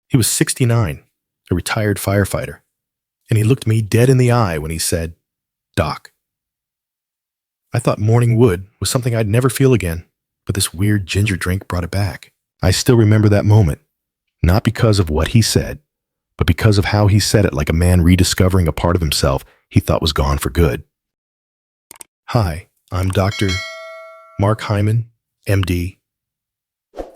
He was 69, a retired firefighter, and he looked me dead in the eye when he said, "Doc." I thought morning wood was something I'd never feel again, but this weird ginger drink brought it back. I still remember that moment, not because of what he said, but because of how he said it, like a man rediscovering a part of himself he thought was gone for good. Hi, I'm Dr. Mark Hyman, MD,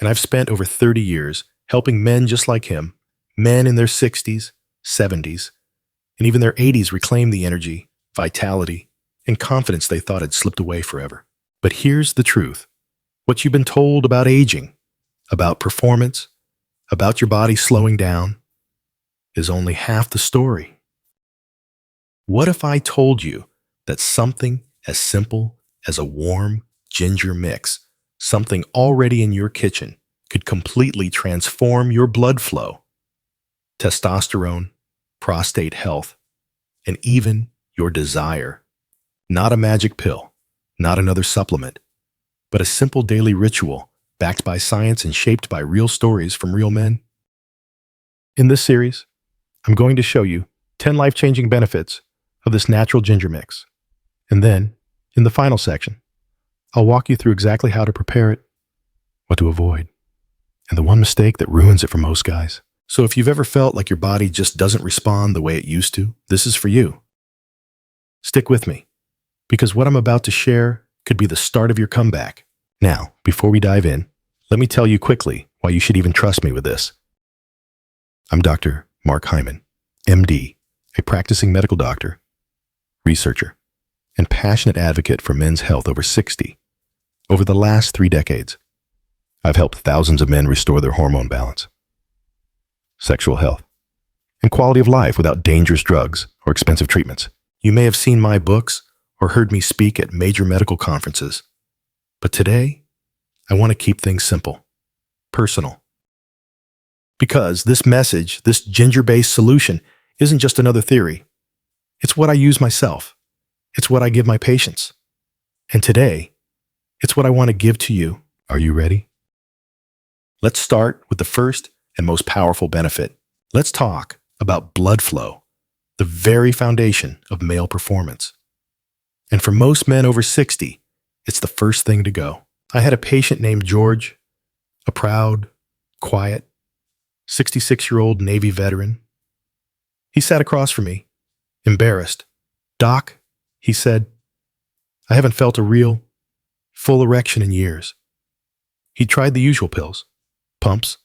and I've spent over 30 years helping men just like him, men in their 60s, 70s, and even their 80s reclaim the energy, vitality, and confidence they thought had slipped away forever. But here's the truth. What you've been told about aging, about performance, about your body slowing down, is only half the story. What if I told you that something as simple as a warm ginger mix, something already in your kitchen, could completely transform your blood flow, testosterone, prostate health, and even your desire? Not a magic pill, not another supplement, but a simple daily ritual backed by science and shaped by real stories from real men. In this series, I'm going to show you 10 life-changing benefits of this natural ginger mix. And then, in the final section, I'll walk you through exactly how to prepare it, what to avoid, and the one mistake that ruins it for most guys. So if you've ever felt like your body just doesn't respond the way it used to, this is for you. Stick with me, because what I'm about to share could be the start of your comeback. Now, before we dive in, let me tell you quickly why you should even trust me with this. I'm Dr. Mark Hyman, MD, a practicing medical doctor, researcher, and passionate advocate for men's health over 60. Over the last 3 decades, I've helped thousands of men restore their hormone balance, sexual health, and quality of life without dangerous drugs or expensive treatments. You may have seen my books or heard me speak at major medical conferences, but today, I want to keep things simple, personal. Because this message, this ginger-based solution, isn't just another theory. It's what I use myself. It's what I give my patients. And today, it's what I want to give to you. Are you ready? Let's start with the first and most powerful benefit. Let's talk about blood flow, the very foundation of male performance. And for most men over 60, it's the first thing to go. I had a patient named George, a proud, quiet, 66-year-old Navy veteran. He sat across from me, embarrassed. "Doc," he said, "I haven't felt a real, full erection in years." He tried the usual pills, pumps,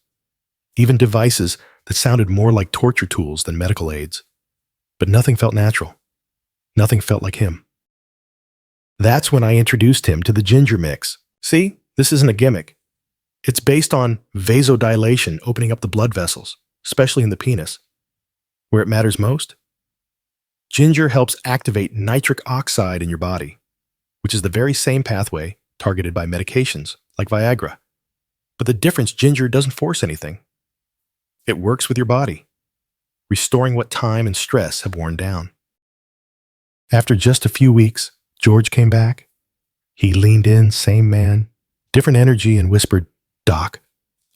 even devices that sounded more like torture tools than medical aids. But nothing felt natural. Nothing felt like him. That's when I introduced him to the ginger mix. See, this isn't a gimmick. It's based on vasodilation, opening up the blood vessels, especially in the penis. Where it matters most? Ginger helps activate nitric oxide in your body, which is the very same pathway targeted by medications like Viagra. But the difference, ginger doesn't force anything. It works with your body, restoring what time and stress have worn down. After just a few weeks, George came back. He leaned in, same man, different energy, and whispered, "Doc,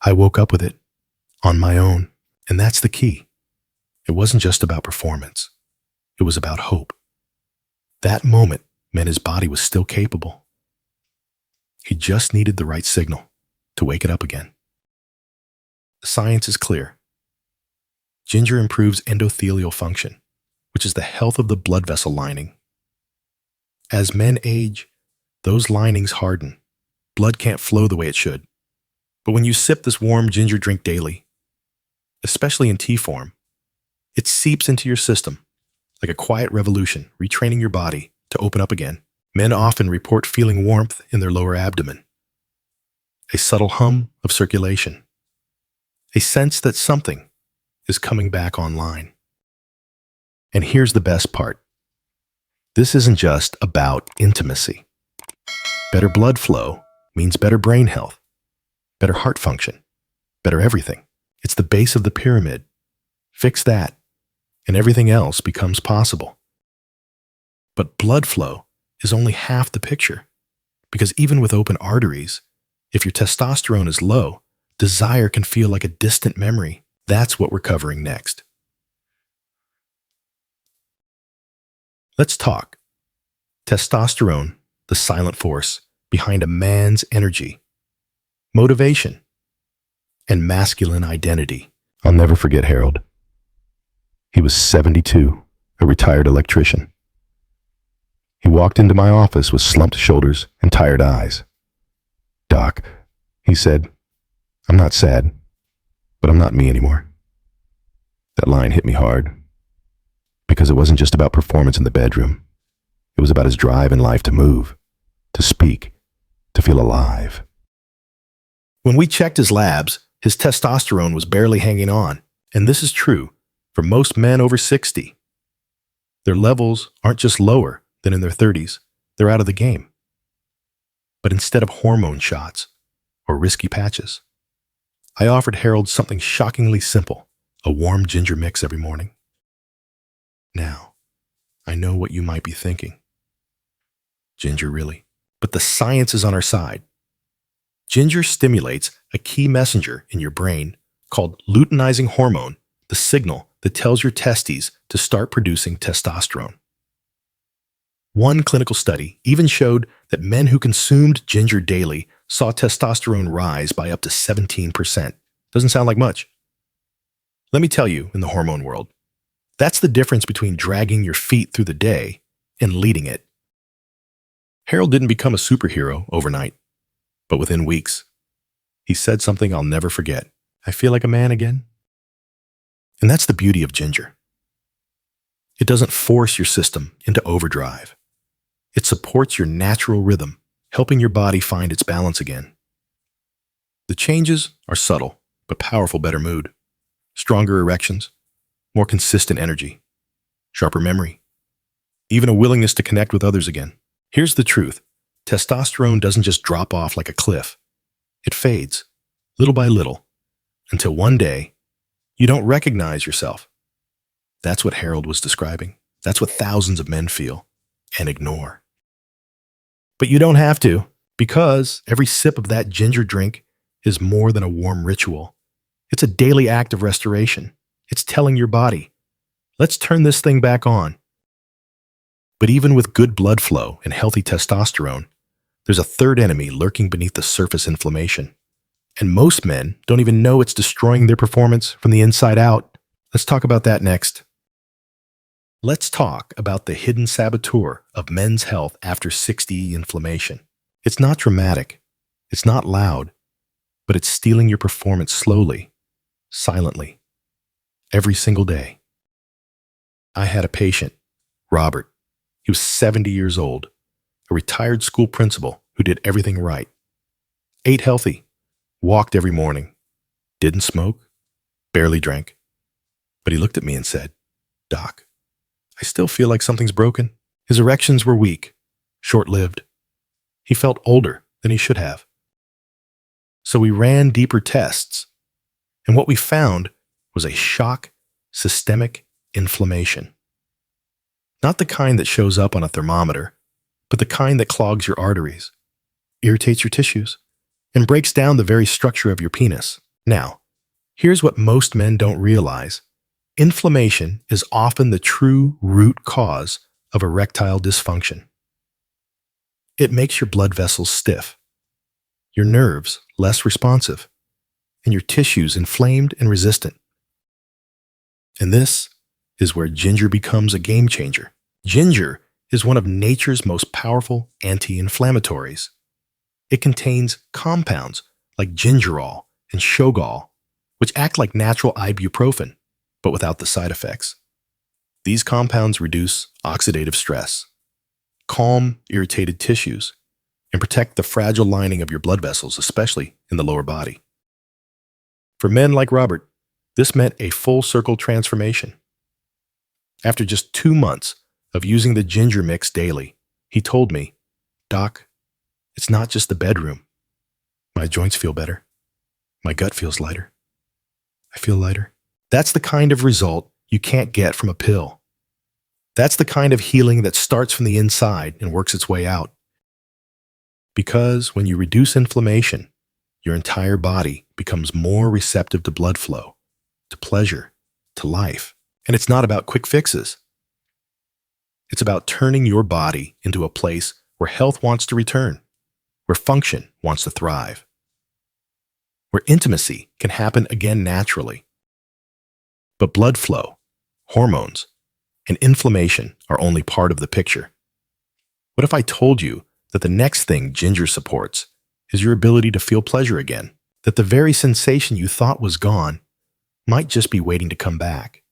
I woke up with it, on my own." And that's the key. It wasn't just about performance. It was about hope. That moment meant his body was still capable. He just needed the right signal to wake it up again. The science is clear. Ginger improves endothelial function, which is the health of the blood vessel lining. As men age, those linings harden. Blood can't flow the way it should. But when you sip this warm ginger drink daily, especially in tea form, it seeps into your system like a quiet revolution, retraining your body to open up again. Men often report feeling warmth in their lower abdomen, a subtle hum of circulation, a sense that something is coming back online. And here's the best part. This isn't just about intimacy. Better blood flow means better brain health, better heart function, better everything. It's the base of the pyramid. Fix that, and everything else becomes possible. But blood flow is only half the picture, because even with open arteries, if your testosterone is low, desire can feel like a distant memory. That's what we're covering next. Let's talk. Testosterone, the silent force behind a man's energy, motivation, and masculine identity. I'll never forget Harold. He was 72, a retired electrician. He walked into my office with slumped shoulders and tired eyes. "Doc," he said, "I'm not sad, but I'm not me anymore." That line hit me hard, because it wasn't just about performance in the bedroom. It was about his drive in life to move, to speak, to feel alive. When we checked his labs, his testosterone was barely hanging on, and this is true for most men over 60. Their levels aren't just lower than in their 30s, they're out of the game. But instead of hormone shots or risky patches, I offered Harold something shockingly simple, a warm ginger mix every morning. Now, I know what you might be thinking. Ginger, really? But the science is on our side. Ginger stimulates a key messenger in your brain called luteinizing hormone, the signal that tells your testes to start producing testosterone. One clinical study even showed that men who consumed ginger daily saw testosterone rise by up to 17%. Doesn't sound like much. Let me tell you, in the hormone world, that's the difference between dragging your feet through the day and leading it. Harold didn't become a superhero overnight, but within weeks, he said something I'll never forget. "I feel like a man again." And that's the beauty of ginger. It doesn't force your system into overdrive. It supports your natural rhythm, helping your body find its balance again. The changes are subtle, but powerful. Better mood, stronger erections, more consistent energy, sharper memory, even a willingness to connect with others again. Here's the truth. Testosterone doesn't just drop off like a cliff. It fades, little by little, until one day, you don't recognize yourself. That's what Harold was describing. That's what thousands of men feel and ignore. But you don't have to, because every sip of that ginger drink is more than a warm ritual. It's a daily act of restoration. It's telling your body, let's turn this thing back on. But even with good blood flow and healthy testosterone, there's a third enemy lurking beneath the surface: inflammation. And most men don't even know it's destroying their performance from the inside out. Let's talk about that next. Let's talk about the hidden saboteur of men's health after 60, inflammation. It's not dramatic, it's not loud, but it's stealing your performance slowly, silently, every single day. I had a patient, Robert. He was 70 years old, a retired school principal who did everything right. Ate healthy, walked every morning, didn't smoke, barely drank. But he looked at me and said, "Doc, I still feel like something's broken." His erections were weak, short-lived. He felt older than he should have. So we ran deeper tests, and what we found was a shock systemic inflammation. Not the kind that shows up on a thermometer, but the kind that clogs your arteries, irritates your tissues, and breaks down the very structure of your penis. Now, here's what most men don't realize. Inflammation is often the true root cause of erectile dysfunction. It makes your blood vessels stiff, your nerves less responsive, and your tissues inflamed and resistant. And this is where ginger becomes a game changer. Ginger is one of nature's most powerful anti-inflammatories. It contains compounds like gingerol and shogal, which act like natural ibuprofen, but without the side effects. These compounds reduce oxidative stress, calm irritated tissues, and protect the fragile lining of your blood vessels, especially in the lower body. For men like Robert, this meant a full circle transformation. After just 2 months of using the ginger mix daily, he told me, "Doc, it's not just the bedroom. My joints feel better. My gut feels lighter. I feel lighter." That's the kind of result you can't get from a pill. That's the kind of healing that starts from the inside and works its way out. Because when you reduce inflammation, your entire body becomes more receptive to blood flow, to pleasure, to life. And it's not about quick fixes. It's about turning your body into a place where health wants to return, where function wants to thrive, where intimacy can happen again naturally. But blood flow, hormones, and inflammation are only part of the picture. What if I told you that the next thing ginger supports is your ability to feel pleasure again, that the very sensation you thought was gone might just be waiting to come back?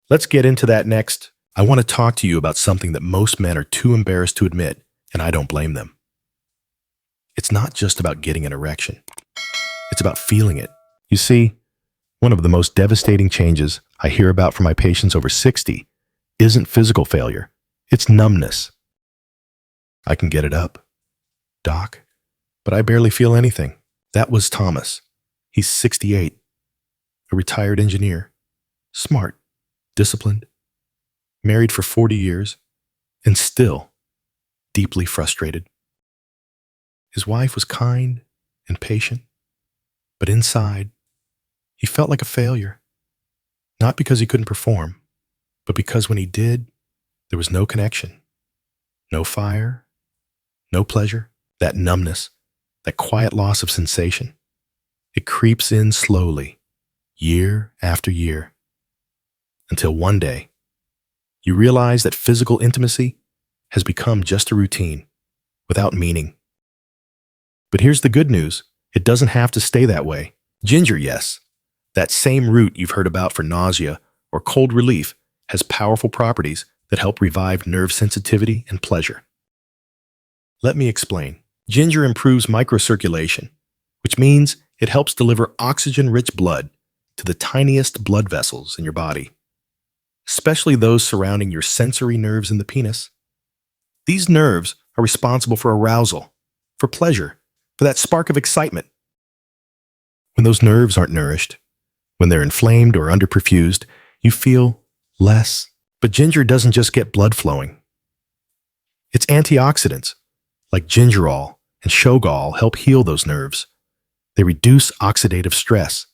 Let's get into that next. I want to talk to you about something that most men are too embarrassed to admit, and I don't blame them. It's not just about getting an erection. It's about feeling it. You see, one of the most devastating changes I hear about from my patients over 60 isn't physical failure. It's numbness. I can get it up, doc, but I barely feel anything. That was Thomas. He's 68, a retired engineer, smart, disciplined, married for 40 years, and still deeply frustrated. His wife was kind and patient, but inside, he felt like a failure. Not because he couldn't perform, but because when he did, there was no connection, no fire, no pleasure, that numbness, that quiet loss of sensation. It creeps in slowly, year after year, until one day, you realize that physical intimacy has become just a routine, without meaning. But here's the good news. It doesn't have to stay that way. Ginger, yes, that same root you've heard about for nausea or cold relief has powerful properties that help revive nerve sensitivity and pleasure. Let me explain. Ginger improves microcirculation, which means it helps deliver oxygen-rich blood to the tiniest blood vessels in your body, especially those surrounding your sensory nerves in the penis. These nerves are responsible for arousal, for pleasure, for that spark of excitement. When those nerves aren't nourished, when they're inflamed or underperfused, you feel less. But ginger doesn't just get blood flowing. Its antioxidants, like gingerol and shogal, help heal those nerves. They reduce oxidative stress,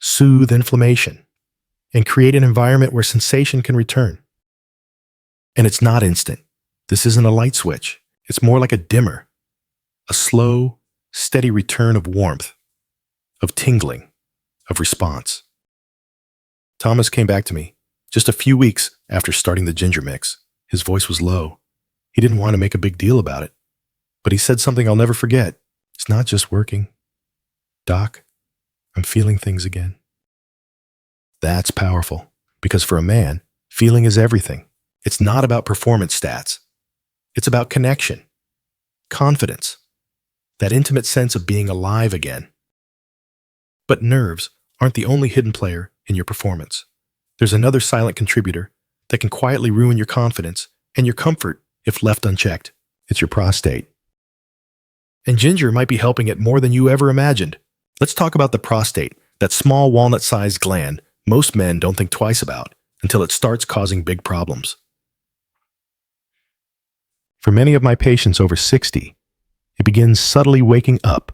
soothe inflammation, and create an environment where sensation can return. And it's not instant. This isn't a light switch. It's more like a dimmer, a slow, steady return of warmth, of tingling, of response. Thomas came back to me just a few weeks after starting the ginger mix. His voice was low. He didn't want to make a big deal about it, but he said something I'll never forget. It's not just working. Doc, I'm feeling things again. That's powerful, because for a man, feeling is everything. It's not about performance stats. It's about connection, confidence, that intimate sense of being alive again. But nerves aren't the only hidden player in your performance. There's another silent contributor that can quietly ruin your confidence and your comfort if left unchecked. It's your prostate. And ginger might be helping it more than you ever imagined. Let's talk about the prostate, that small walnut-sized gland most men don't think twice about until it starts causing big problems. For many of my patients over 60, it begins subtly waking up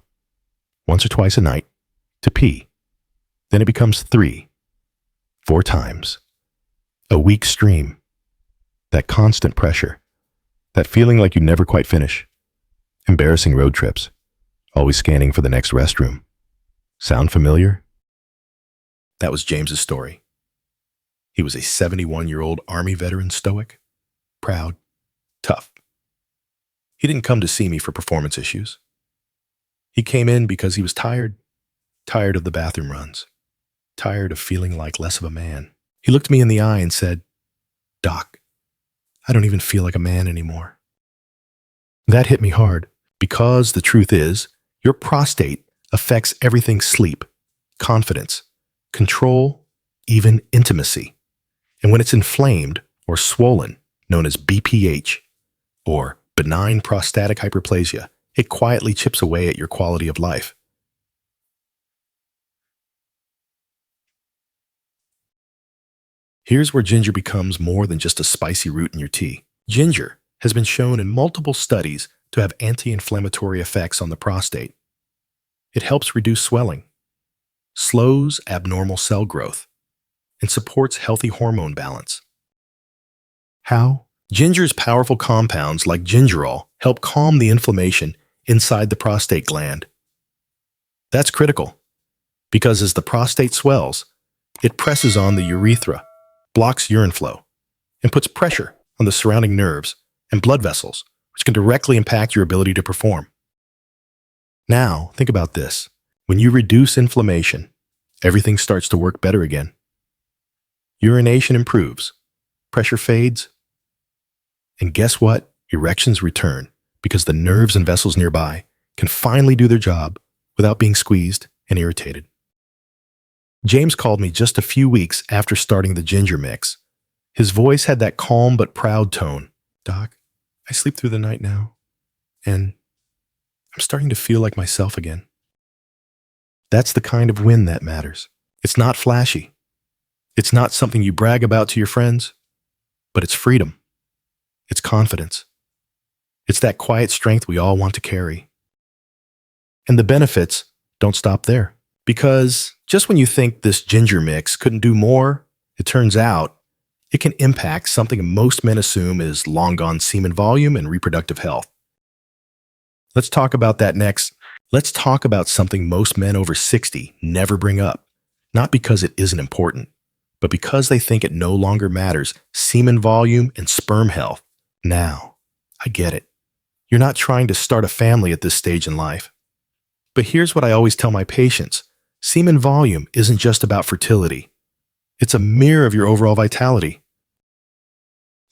once or twice a night to pee. Then it becomes 3, 4 times. A weak stream. That constant pressure. That feeling like you never quite finish. Embarrassing road trips. Always scanning for the next restroom. Sound familiar? That was James's story. He was a 71-year-old Army veteran, stoic, proud, tough. He didn't come to see me for performance issues. He came in because he was tired of the bathroom runs, tired of feeling like less of a man. He looked me in the eye and said, "Doc, I don't even feel like a man anymore." That hit me hard, because the truth is, your prostate affects everything: sleep, confidence, control, even intimacy. And when it's inflamed or swollen, known as BPH, or benign prostatic hyperplasia, it quietly chips away at your quality of life. Here's where ginger becomes more than just a spicy root in your tea. Ginger has been shown in multiple studies to have anti-inflammatory effects on the prostate. It helps reduce swelling, slows abnormal cell growth, and supports healthy hormone balance. How? Ginger's powerful compounds like gingerol help calm the inflammation inside the prostate gland. That's critical, because as the prostate swells, it presses on the urethra, blocks urine flow, and puts pressure on the surrounding nerves and blood vessels, which can directly impact your ability to perform. Now, think about this. When you reduce inflammation, everything starts to work better again. Urination improves, pressure fades, and guess what? Erections return because the nerves and vessels nearby can finally do their job without being squeezed and irritated. James called me just a few weeks after starting the ginger mix. His voice had that calm but proud tone. "Doc, I sleep through the night now, and I'm starting to feel like myself again." That's the kind of win that matters. It's not flashy. It's not something you brag about to your friends, but it's freedom. It's confidence. It's that quiet strength we all want to carry. And the benefits don't stop there. Because just when you think this ginger mix couldn't do more, it turns out it can impact something most men assume is long-gone semen volume and reproductive health. Let's talk about that next. Let's talk about something most men over 60 never bring up, not because it isn't important, but because they think it no longer matters: semen volume and sperm health. Now, I get it. You're not trying to start a family at this stage in life. But here's what I always tell my patients. Semen volume isn't just about fertility. It's a mirror of your overall vitality.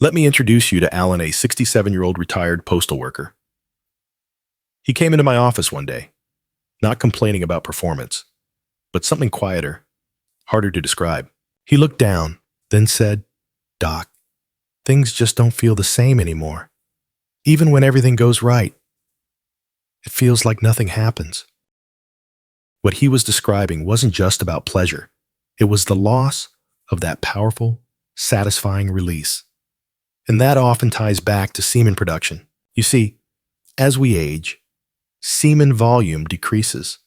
Let me introduce you to Alan, a 67-year-old retired postal worker. He came into my office one day, not complaining about performance, but something quieter, harder to describe. He looked down, then said, "Doc, things just don't feel the same anymore. Even when everything goes right, it feels like nothing happens." What he was describing wasn't just about pleasure. It was the loss of that powerful, satisfying release. And that often ties back to semen production. You see, as we age, semen volume decreases.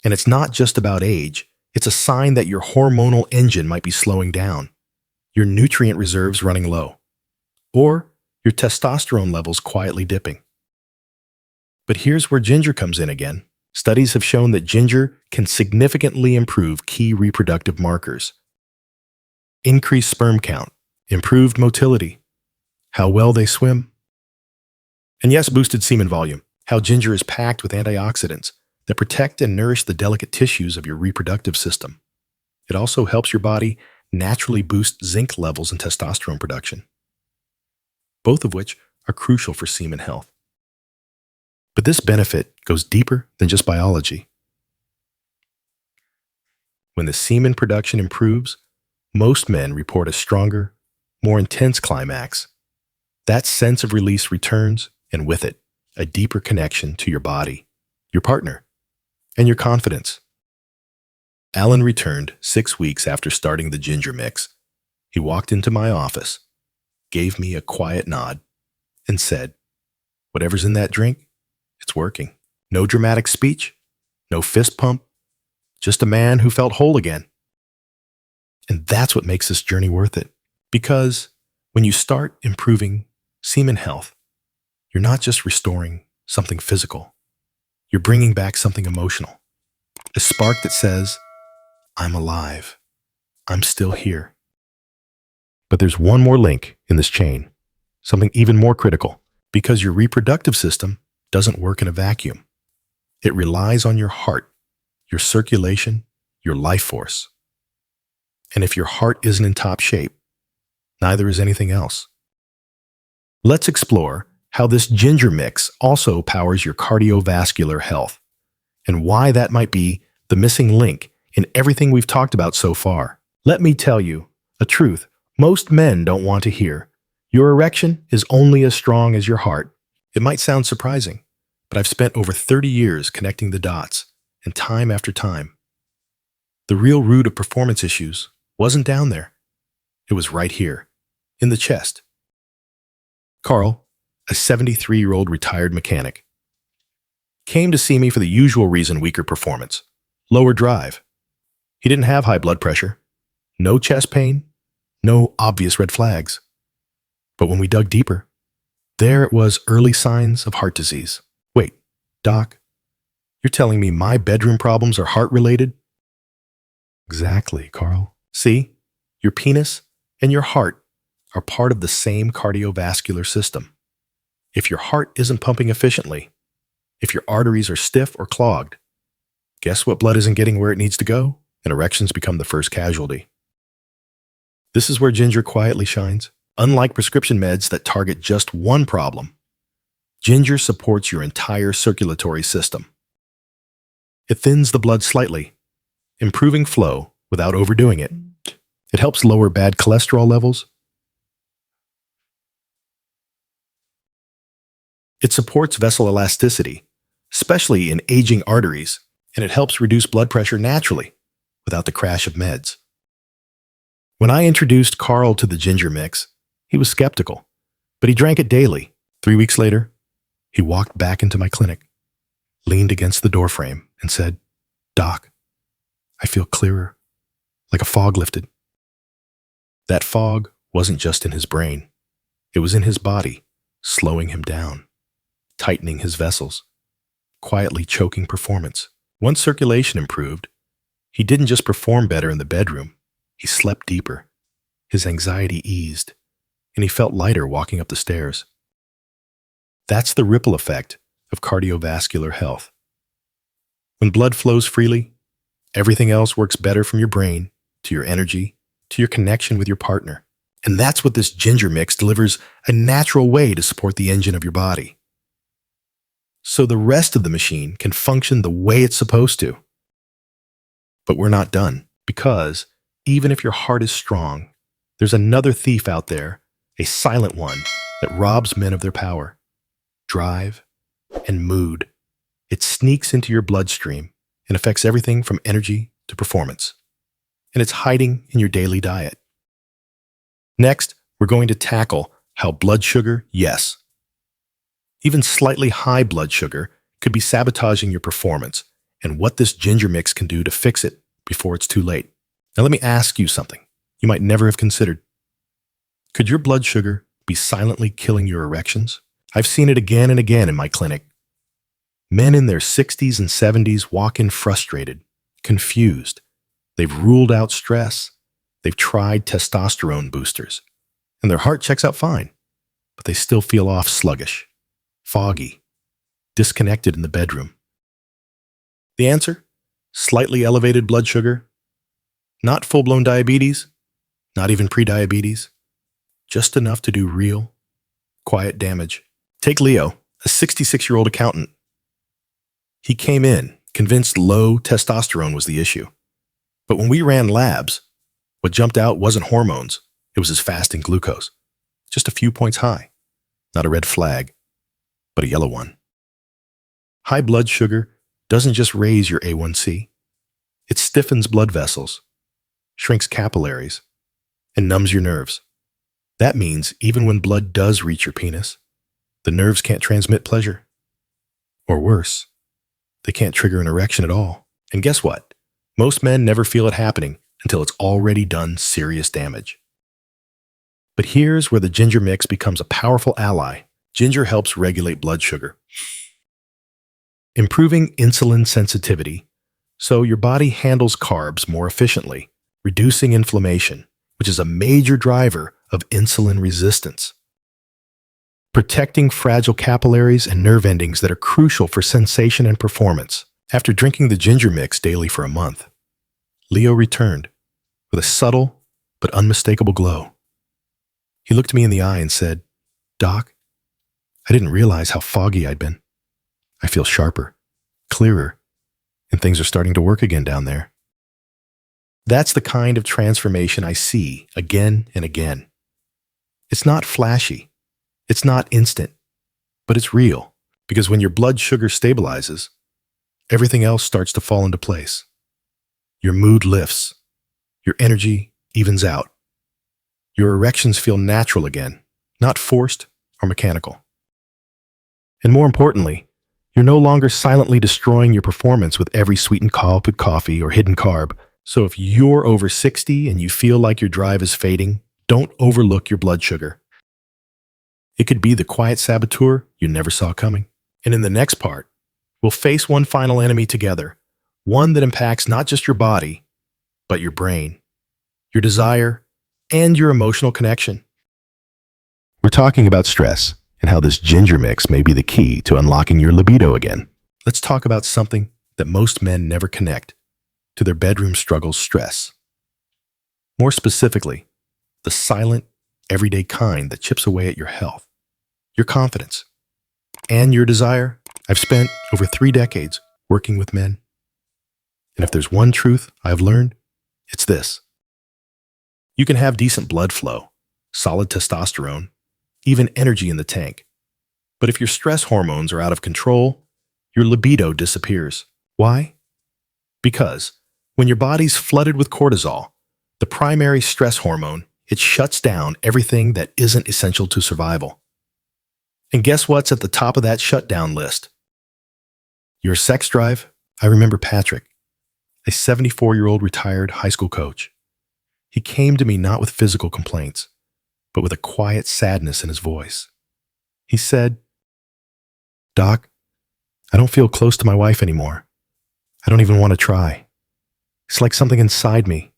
And it's not just about age. It's a sign that your hormonal engine might be slowing down, your nutrient reserves running low, or your testosterone levels quietly dipping. But here's where ginger comes in again. Studies have shown that ginger can significantly improve key reproductive markers. Increased sperm count, improved motility, how well they swim. And yes, boosted semen volume, how ginger is packed with antioxidants that protect and nourish the delicate tissues of your reproductive system. It also helps your body naturally boost zinc levels and testosterone production, both of which are crucial for semen health. But this benefit goes deeper than just biology. When the semen production improves, most men report a stronger, more intense climax. That sense of release returns, and with it, a deeper connection to your body, your partner, and your confidence. Alan returned 6 weeks after starting the ginger mix. He walked into my office, gave me a quiet nod, and said, "Whatever's in that drink, it's working." No dramatic speech, no fist pump, just a man who felt whole again. And that's what makes this journey worth it. Because when you start improving semen health, you're not just restoring something physical. You're bringing back something emotional. A spark that says, "I'm alive. I'm still here." But there's one more link in this chain, something even more critical, because your reproductive system doesn't work in a vacuum. It relies on your heart, your circulation, your life force. And if your heart isn't in top shape, neither is anything else. Let's explore how this ginger mix also powers your cardiovascular health, and why that might be the missing link in everything we've talked about so far. Let me tell you a truth most men don't want to hear. Your erection is only as strong as your heart. It might sound surprising, but I've spent over 30 years connecting the dots, and time after time. The real root of performance issues wasn't down there. It was right here, in the chest. Carl, a 73-year-old retired mechanic, came to see me for the usual reason: weaker performance, lower drive, He didn't have high blood pressure, no chest pain, no obvious red flags. But when we dug deeper, there it was, early signs of heart disease. Wait, Doc, you're telling me my bedroom problems are heart-related? Exactly, Carl. See, your penis and your heart are part of the same cardiovascular system. If your heart isn't pumping efficiently, if your arteries are stiff or clogged, guess what blood isn't getting where it needs to go? And erections become the first casualty. This is where ginger quietly shines. Unlike prescription meds that target just one problem, ginger supports your entire circulatory system. It thins the blood slightly, improving flow without overdoing it. It helps lower bad cholesterol levels. It supports vessel elasticity, especially in aging arteries, and it helps reduce blood pressure naturally without the crash of meds. When I introduced Carl to the ginger mix, he was skeptical, but he drank it daily. 3 weeks later, he walked back into my clinic, leaned against the doorframe, and said, "Doc, I feel clearer, like a fog lifted." That fog wasn't just in his brain. It was in his body, slowing him down, tightening his vessels, quietly choking performance. Once circulation improved, he didn't just perform better in the bedroom, he slept deeper. His anxiety eased, and he felt lighter walking up the stairs. That's the ripple effect of cardiovascular health. When blood flows freely, everything else works better, from your brain to your energy to your connection with your partner. And that's what this ginger mix delivers, a natural way to support the engine of your body, so the rest of the machine can function the way it's supposed to. But we're not done, because even if your heart is strong, there's another thief out there, a silent one that robs men of their power, drive, and mood. It sneaks into your bloodstream and affects everything from energy to performance. And it's hiding in your daily diet. Next, we're going to tackle how blood sugar, yes, even slightly high blood sugar, could be sabotaging your performance, and what this ginger mix can do to fix it before it's too late. Now let me ask you something you might never have considered. Could your blood sugar be silently killing your erections? I've seen it again and again in my clinic. Men in their 60s and 70s walk in frustrated, confused. They've ruled out stress. They've tried testosterone boosters, and their heart checks out fine, but they still feel off, sluggish, foggy, disconnected in the bedroom. The answer? Slightly elevated blood sugar. Not full-blown diabetes, not even pre-diabetes, just enough to do real, quiet damage. Take Leo, a 66-year-old accountant. He came in convinced low testosterone was the issue. But when we ran labs, what jumped out wasn't hormones, it was his fasting glucose. Just a few points high. Not a red flag, but a yellow one. High blood sugar doesn't just raise your A1C. It stiffens blood vessels, shrinks capillaries, and numbs your nerves. That means even when blood does reach your penis, the nerves can't transmit pleasure. Or worse, they can't trigger an erection at all. And guess what? Most men never feel it happening until it's already done serious damage. But here's where the ginger mix becomes a powerful ally. Ginger helps regulate blood sugar, improving insulin sensitivity, so your body handles carbs more efficiently, reducing inflammation, which is a major driver of insulin resistance, protecting fragile capillaries and nerve endings that are crucial for sensation and performance. After drinking the ginger mix daily for a month, Leo returned with a subtle but unmistakable glow. He looked me in the eye and said, "Doc, I didn't realize how foggy I'd been. I feel sharper, clearer, and things are starting to work again down there." That's the kind of transformation I see again and again. It's not flashy. It's not instant, but it's real, because when your blood sugar stabilizes, everything else starts to fall into place. Your mood lifts. Your energy evens out. Your erections feel natural again, not forced or mechanical. And more importantly, you're no longer silently destroying your performance with every sweetened cup of coffee or hidden carb. So if you're over 60 and you feel like your drive is fading, don't overlook your blood sugar. It could be the quiet saboteur you never saw coming. And in the next part, we'll face one final enemy together, one that impacts not just your body, but your brain, your desire, and your emotional connection. We're talking about stress and how this ginger mix may be the key to unlocking your libido again. Let's talk about something that most men never connect to their bedroom struggles: stress. More specifically, the silent, everyday kind that chips away at your health, your confidence, and your desire. I've spent over 3 decades working with men. And if there's one truth I've learned, it's this. You can have decent blood flow, solid testosterone, even energy in the tank. But if your stress hormones are out of control, your libido disappears. Why? Because when your body's flooded with cortisol, the primary stress hormone, it shuts down everything that isn't essential to survival. And guess what's at the top of that shutdown list? Your sex drive. I remember Patrick, a 74-year-old retired high school coach. He came to me not with physical complaints, but with a quiet sadness in his voice. He said, "Doc, I don't feel close to my wife anymore. I don't even want to try. It's like something inside me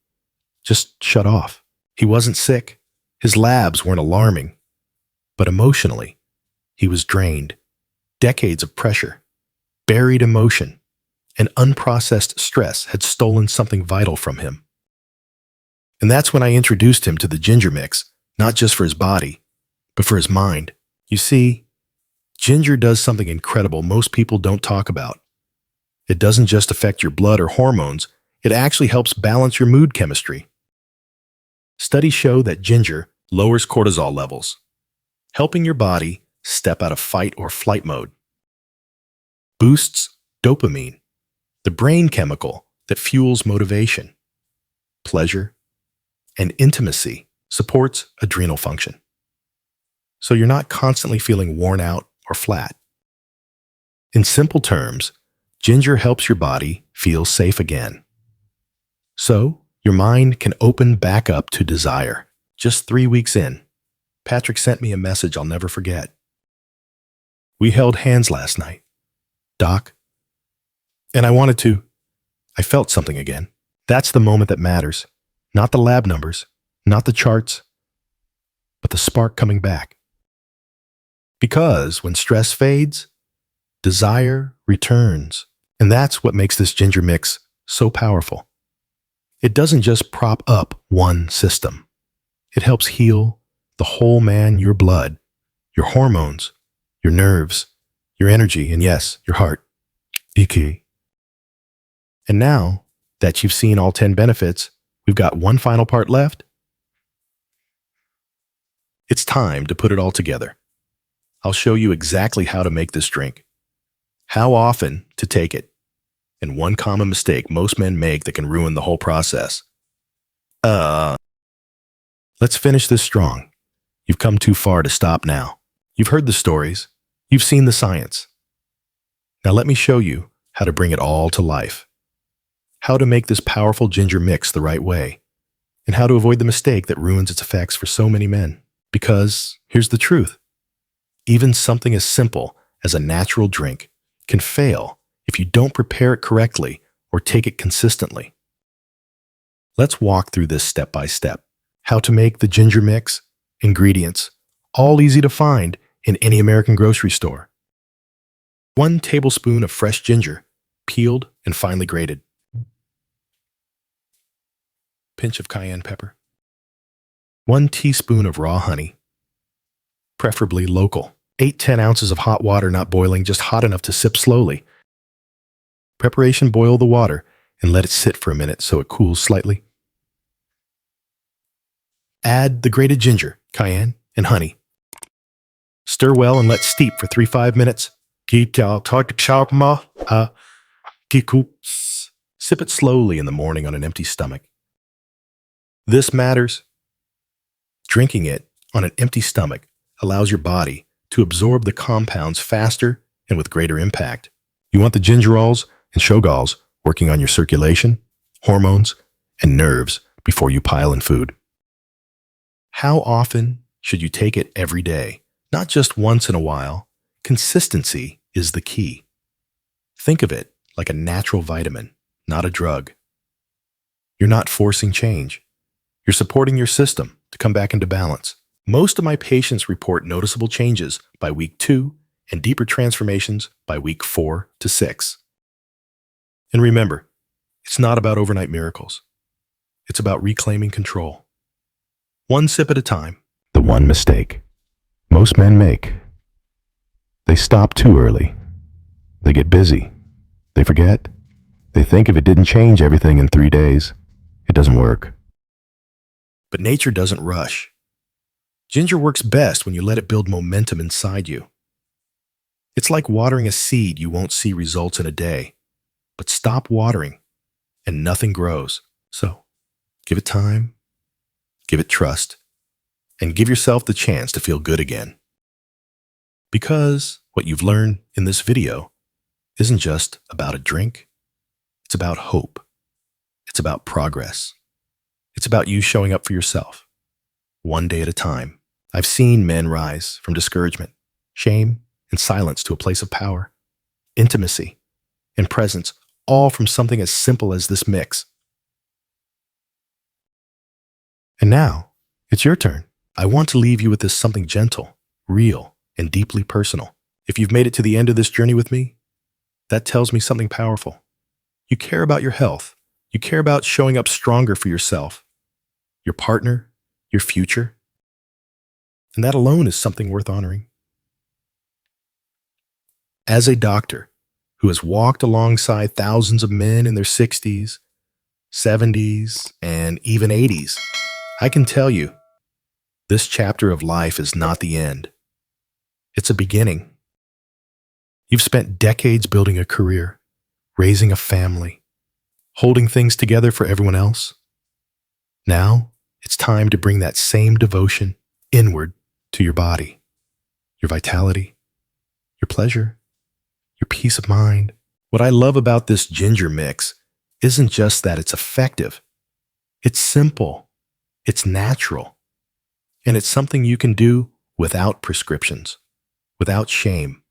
just shut off." He wasn't sick. His labs weren't alarming. But emotionally, he was drained. Decades of pressure, buried emotion, and unprocessed stress had stolen something vital from him. And that's when I introduced him to the ginger mix, not just for his body, but for his mind. You see, ginger does something incredible most people don't talk about. It doesn't just affect your blood or hormones, it actually helps balance your mood chemistry. Studies show that ginger lowers cortisol levels, helping your body step out of fight or flight mode. Boosts dopamine, the brain chemical that fuels motivation, pleasure, and intimacy. Supports adrenal function. So you're not constantly feeling worn out or flat. In simple terms, ginger helps your body feel safe again. So your mind can open back up to desire. Just 3 weeks in, Patrick sent me a message I'll never forget. "We held hands last night, Doc, and I felt something again." That's the moment that matters. Not the lab numbers, not the charts, but the spark coming back. Because when stress fades, desire returns. And that's what makes this ginger mix so powerful. It doesn't just prop up one system. It helps heal the whole man, your blood, your hormones, your nerves, your energy, and yes, your heart. EK. And now that you've seen all 10 benefits, we've got one final part left. It's time to put it all together. I'll show you exactly how to make this drink, how often to take it, and one common mistake most men make that can ruin the whole process. Let's finish this strong. You've come too far to stop now. You've heard the stories. You've seen the science. Now let me show you how to bring it all to life. How to make this powerful ginger mix the right way, and how to avoid the mistake that ruins its effects for so many men. Because here's the truth. Even something as simple as a natural drink can fail if you don't prepare it correctly or take it consistently. Let's walk through this step by step. How to make the ginger mix, ingredients, all easy to find in any American grocery store. 1 tablespoon of fresh ginger, peeled and finely grated. Pinch of cayenne pepper. 1 teaspoon of raw honey, preferably local. 8-10 ounces of hot water, not boiling, just hot enough to sip slowly. Preparation: boil the water and let it sit for a minute so it cools slightly. Add the grated ginger, cayenne, and honey. Stir well and let steep for 3-5 minutes. Sip it slowly in the morning on an empty stomach. This matters. Drinking it on an empty stomach allows your body to absorb the compounds faster and with greater impact. You want the gingerols and shogalls working on your circulation, hormones, and nerves before you pile in food. How often should you take it every day? Not just once in a while. Consistency is the key. Think of it like a natural vitamin, not a drug. You're not forcing change. You're supporting your system to come back into balance. Most of my patients report noticeable changes by week 2 and deeper transformations by week 4 to 6. And remember, it's not about overnight miracles. It's about reclaiming control. One sip at a time. The one mistake most men make. They stop too early. They get busy. They forget. They think if it didn't change everything in 3 days, it doesn't work. But nature doesn't rush. Ginger works best when you let it build momentum inside you. It's like watering a seed you won't see results in a day. But stop watering, and nothing grows. So, give it time, give it trust, and give yourself the chance to feel good again. Because what you've learned in this video isn't just about a drink. It's about hope. It's about progress. It's about you showing up for yourself, one day at a time. I've seen men rise from discouragement, shame, and silence to a place of power, intimacy, and presence, all from something as simple as this mix. And now, it's your turn. I want to leave you with this something gentle, real, and deeply personal. If you've made it to the end of this journey with me, that tells me something powerful. You care about your health. You care about showing up stronger for yourself, your partner, your future. And that alone is something worth honoring. As a doctor who has walked alongside thousands of men in their 60s, 70s, and even 80s, I can tell you, this chapter of life is not the end. It's a beginning. You've spent decades building a career, raising a family, holding things together for everyone else. Now, it's time to bring that same devotion inward to your body, your vitality, your pleasure, your peace of mind. What I love about this ginger mix isn't just that it's effective. It's simple, it's natural, and it's something you can do without prescriptions, without shame,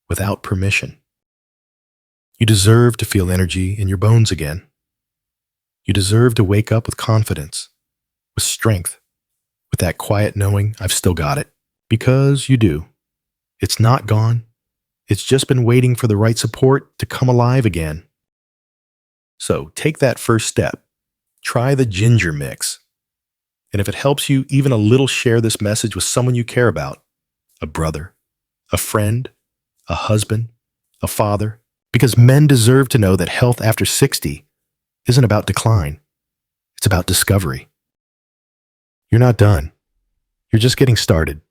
without permission. You deserve to feel energy in your bones again. You deserve to wake up with confidence, with strength, with that quiet knowing I've still got it. Because you do. It's not gone. It's just been waiting for the right support to come alive again. So take that first step. Try the ginger mix. And if it helps you even a little, share this message with someone you care about, a brother, a friend, a husband, a father, because men deserve to know that health after 60 isn't about decline. It's about discovery. You're not done. You're just getting started.